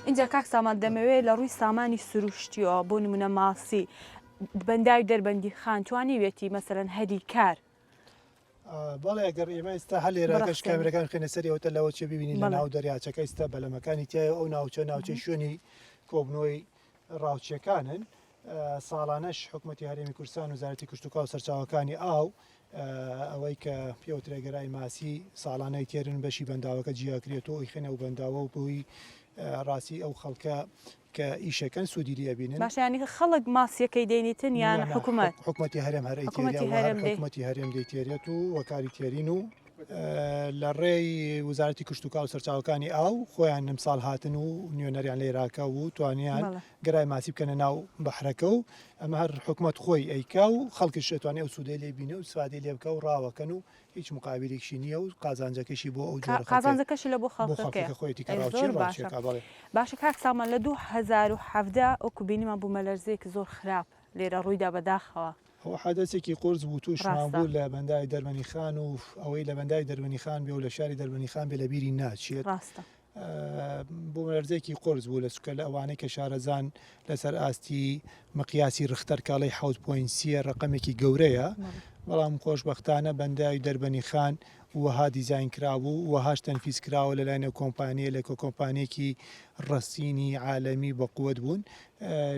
اینجا کاک سامان دەمەوێت لە ڕووی سامانی سروشتیەوە بۆ نمونە ماسی بەنداوی دەربەندی خان توانیوێتی مەسەرەن هەری کار بەڵێ ئەگەر ئێمە ئێستا هەلێرەکەش کامێرەکان خێنە سەریەوەتە لەوە چێ ببینین لە ناو دەریاچەکە ئێستا بەلەمەکانی تایە ئەو ناوچەی شوێنی کۆبنەوەی ڕاوچیەکانن ساڵانەش حکوومەتی هەرێمی کوردستان وزارەتی کشتتوکاو و سەرچاوەکانی ئاو ئەوەی کە پێوترێگەرای ماسی ساڵانەی تێرن بەشی بەنداوەکە جیاکرێتەوە ئەی خێنە و بەنداوە و بۆی ڕاستی ئەو خەڵکە کە ئیشەکەن سوودی لێبینن باشیانی خەڵک ماسیەکەی دێنیتن یان حکوومەت حکوومەتی هەرێم حکوومەتی هەرێم دەیتێرێت و وەکاری تێرین و لە ڕێی وزارەتی کشتتوکاو و سەرچاوەکانی ئاو خۆیان نمساڵ هاتن و نوێنەریان لێراکە و توانیان گەرای ماسی بکەنە ناو بەحرەکە و ئەمە هەر حکوومەت خۆی ئەیکا و خەڵکیش دەتوانێت ئەو سوودەی لێبینێ و سوادی لێ بکە و ڕاوەکەن و هیچ مقابلێکی نییە و قازانجەکەشی بۆ ئەو قازانجەکەشی لە بۆ خەڵکەکە خۆیەتی باشە کاک سامان لە 2017 ئەو کوبینیمان بوو مەلەرزەیەک زۆر خراپ لێرە ڕوویدا بەداخەوە ئەو حادەسێکی قرس بوو تووشمان بوو لە بەندای دەربەنی خان و ئەوەی لە بەندای دەربەنی خان بێ و لە شاری دەربەنی خان بێ لە بیری ناچێت بۆ مەرزێکی قرس بوو لە سوکە لە ئەوانەی کە شارەزان لەسەر ئاستی مقیاسی ڕختەر کاڵی 7.3 ڕقمێکی گەورەیە بەڵام خۆشبەختانە بەندای دەربەنی خان وەها دیزاین کرابوو وەهاش تەنفیز کراوە لەلایەنە کۆمپانیە لە کۆمپانیەکی ڕستینی عالەمی بە قووەت بوون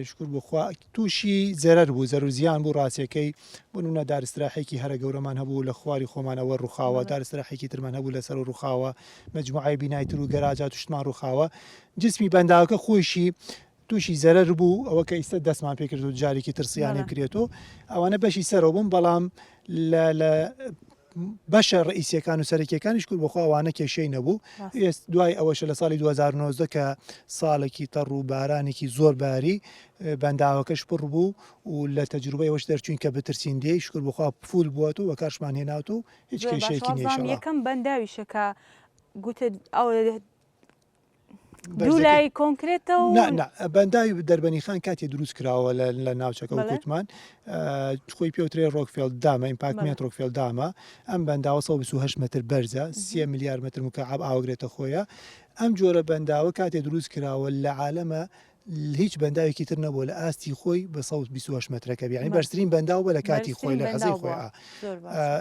شکر بخوا تووشی زەرەر بوو زەر و زیان بوو ڕاستیەکەی بوونە دارستراحێکی هەرە گەورەمان هەبوو لە خواری خۆمانەوە ڕووخاوە دارستراحێکی ترمان هەبوو لەسەر و ڕووخاوە مجموعای بینایتر و گەراجات توشتمان ڕووخاوە جسمی بەنداوەکە خۆشی تووشی زەرەر بوو ئەوە کە ئیستا دەستمان پێکرد و جارێکی ترسیانە بکرێتەوە ئەوانە بەشی سەرەوە بوون بەڵام لە بەشە ڕئیسیەکان و سەرکیەکانی شکر بەخوا ئەوانە کێشەی نەبوو دوای ئەوەشە لە ساڵی 2019 کە ساڵێکی تەڕ و بارانێکی زۆر باری بەنداوەکەش پڕ بوو و لە تەجروبەی ئەوەش دەرچوین کە بترسین دێ شکر بخوا فول بووەت و وەکارشمان هێناوت و هیچ کێشەیەکی نییە یەکەم بەنداویشەکە گوتت دوولای کۆنکرێتەوە بەنداوی دەربەنی خان کاتی دروست کراوە لە ناوچەکە و کوتمان خۆی پێوترێ ڕۆکفێل دامە ئیمپاکمێت ڕۆکفێل دامە ئەم بەنداوە 128 متر بەرزە 3 میلیارد متر مکعب ئاوگرێتە خۆیە ئەم جۆرە بەنداوە کاتێ دروست کراوە لە عالەمە هیچ بەنداوێکی تر نەبوو لە ئاستی خۆی بە 128 مترەکە بیانی بەرزترین بەنداو بە لە کاتی خۆی لە حەزی خۆی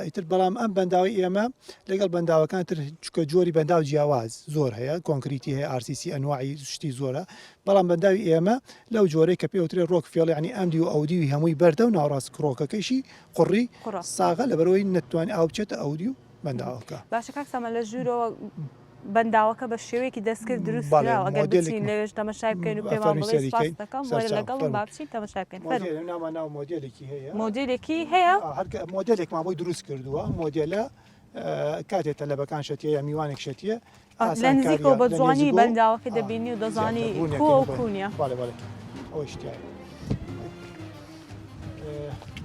ئیتر بەڵام ئەم بەنداوی ئێمە لەگەڵ بەنداوەکان تر چکە جۆری بەنداو جیاواز زۆر هەیە کۆنکریتی هەیە RCC ئەنواعی شتی زۆرە بەڵام بەنداوی ئێمە لەو جۆرەی کە پێوترێ ڕۆکفێڵ ینی ئەمدی و ئەودیوی هەمووی بەردە و ناوڕاست کڕۆکەکەیشی قڕی ساغە لەبەرەوەی نەتوانێت ئاو بچێتە ئەودی و بەنداوەکە باشە کاک سامان لە ژوورەوە بەنداوەکە بە شێوەیەکی دەستکرد دروست ئەگەر بچین لەوێش تەمەشای بکەین و پێمان بڵێ سپاس دەکەم وەرە لەگەڵم با بچین تەمەشای بکەین ناو مۆدێلێکی هەیە مۆدێلێکی هەیە مۆدێلێکمان بۆی دروست کردووە مۆدێلە کاتێک تەلەبەکان شەتیە یا میوانێک شەتیە لە نزیکەوە بە جوانی بەنداوەکە دەبینی و دەزانی کۆ و کوونیە ئەوە شتیایە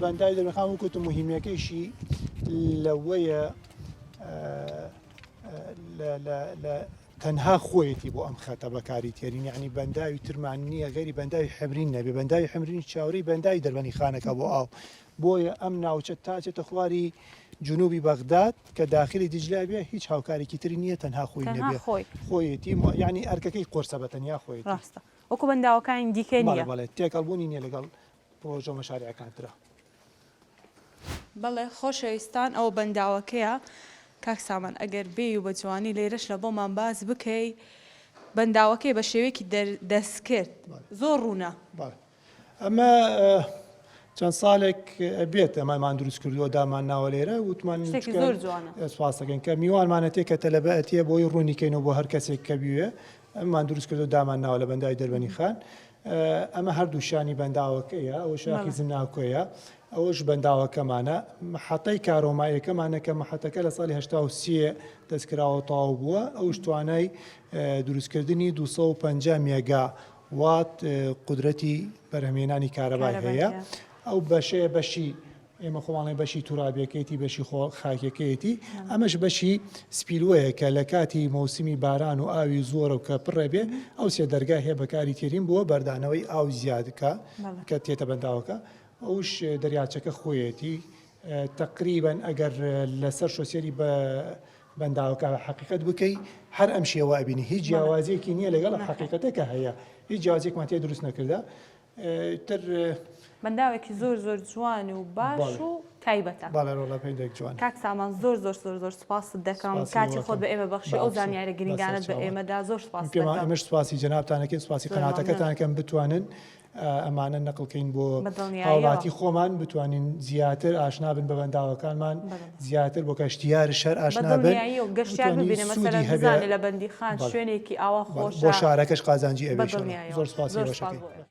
بەنداوی دەربەنی خان وکوت مهمەکەیشی لەوەیە تەنها خۆیەتی بۆ ئەم خەتە بەکاری تێرین یعنی بەنداوی ترمان نییە غێری بەنداوی حمرین نەبێ بەنداوی حمرین چاوەڕێی بەنداوی دەربەنی خانەکە بۆ ئاو بۆیە ئەم ناوچە تاچێتە خواری جنوبی بەغداد کە داخلی دیجلا بێ هیچ هاوکارێکی تری نییە تەنها خۆی نەبێ خۆیەتی یعنی ئەرکەکەی قۆرسە بەتەنیا خۆی ڕاستە وەکو بەنداوەکانی دیکە نییە بەڵێ تێکەڵبوونی نییە لەگەڵ پرۆژە مەشاریعەکانترە بەڵێ خۆشەویستان ئەو بەنداوەکەیە کاک سامان ئەگەر بێ و بە جوانی لێرەش لە بۆمان باز بکەی بەنداوەکەی بە شێوەیەکی دەستکرد زۆر ڕوونە ئەمە چەند ساڵێک بێت ئەمەمان دروست کردووە دامان ناوە لێرە وتمان زۆر جوانە سوپاسەکەن کە میوانمانە تێ کە تەلەبەتیە بۆی ڕوونیکەینەوە بۆ هەر کەسێک کە بیوێ ئەممان دروست کردو دامان ناوە لە بەنداوی دەربەنی خان ئەمە هەردوو شانی بەنداوەکەیە ئەوە شاخی زناکۆیە ئەوەش بەنداوەکەمانە محەتەی کارۆمایەکەمانە کە محەتەکە لە ساڵی 1970 دەستکراوە تاو بووە ئەوش توانای دروستکردنی 250 مێگا وات قودرەتی بەرهەمێنانی کارەبای هەیە ئەو بەشەیە بەشی ئێمە خۆڵی بەشی تورابیەکەیەتی بەشی خاکەکەیەتی ئەمەش بەشی سپیلوەیە کە لە کاتی مەوسمی باران و ئاوی زۆرە و کە پڕێبێ ئەو سێ دەرگای هەیە بەکاری تێرین بووە بەردانەوەی ئاو زیادکە کە تێتە بەنداوەکە ئەوش دەریاچەکە خۆیەتی تقریبا ئەگەر لەسەر شۆسێری بە بەنداوەکە حقیقت بکەی هەر ئەم شێوە ئەبینی هیچ جیاوازیەکی نییە لەگەڵ حقیقەتەکە هەیە هیچ جیاوازێکمان تێ دروست نەکردا تر بەنداوێکی زۆر زۆر جوانی و باش و تایبەتە باڵێڕۆڵە پێی جوان کاک سامان زۆر زۆر زۆر زۆر سپاست دەکەم کاتی خۆت بە ئێمە بەخشی ئەو زانیارە گرنگانت بە ئێمەدا زۆر سپاس پێمان ئەمەش سپاسی جەنابتانەکەن سپاسی قەناتەکەتانەکەم بتوانن ئەمانە نەقڵکەین بۆ هاوڵاتی خۆمان بتوانین زیاتر ئاشنا بن بە بەنداوەکانمان زیاتر بۆ کەشتیاری شەر ئاشنا بن و گەشتیار ببینە مەسەلەن بزانێ لە بەندیخان شوێنێکی ئاوا خۆش بۆ شارەکەش قازانجی ئەبێ زۆر سپاسی بەشەکەی